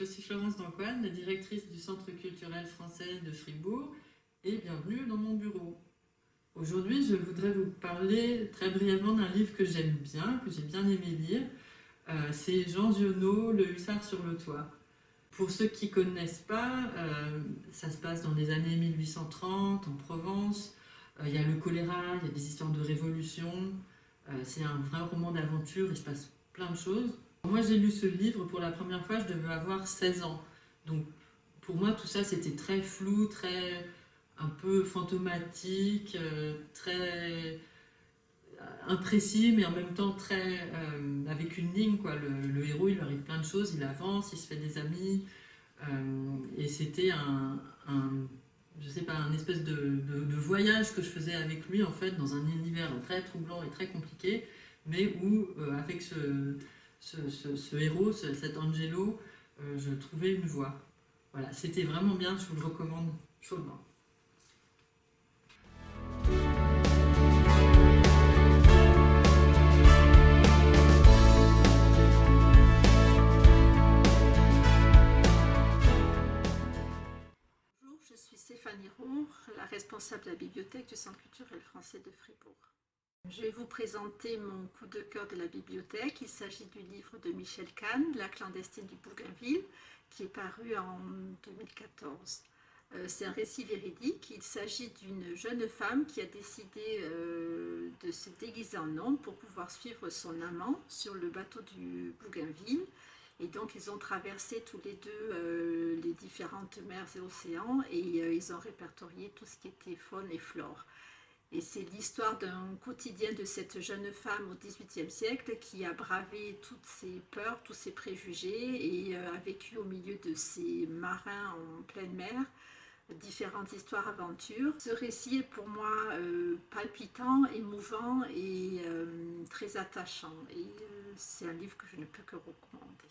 je suis Florence Dancoine, la directrice du Centre culturel français de Fribourg, et bienvenue dans mon bureau. Aujourd'hui, je voudrais vous parler très brièvement d'un livre que j'aime bien, que j'ai bien aimé lire. C'est Jean Giono, Le Hussard sur le toit. Pour ceux qui ne connaissent pas, ça se passe dans les années 1830 en Provence. Il y a le choléra, il y a des histoires de révolution. C'est un vrai roman d'aventure, il se passe plein de choses. Moi, j'ai lu ce livre pour la première fois, je devais avoir 16 ans. Donc, pour moi, tout ça, c'était très flou, très un peu fantomatique, très imprécis, mais en même temps très avec une ligne, quoi. Le héros, il lui arrive plein de choses, il avance, il se fait des amis, et c'était je sais pas, un espèce de voyage que je faisais avec lui, en fait, dans un univers très troublant et très compliqué, mais où, avec ce héros, cet Angelo, je trouvais une voie. Voilà, c'était vraiment bien, je vous le recommande chaudement. Bonjour, je suis Stéphanie Roux, la responsable de la bibliothèque du Centre culturel français de Fribourg. Je vais vous présenter mon coup de cœur de la bibliothèque. Il s'agit du livre de Michel Kahn, La clandestine du Bougainville, qui est paru en 2014. C'est un récit véridique. Il s'agit d'une jeune femme qui a décidé de se déguiser en homme pour pouvoir suivre son amant sur le bateau du Bougainville. Et donc ils ont traversé tous les deux les différentes mers et océans et ils ont répertorié tout ce qui était faune et flore. Et c'est l'histoire d'un quotidien de cette jeune femme au XVIIIe siècle qui a bravé toutes ses peurs, tous ses préjugés et a vécu au milieu de ces marins en pleine mer différentes histoires, aventures. Ce récit est pour moi palpitant, émouvant et très attachant. Et c'est un livre que je ne peux que recommander.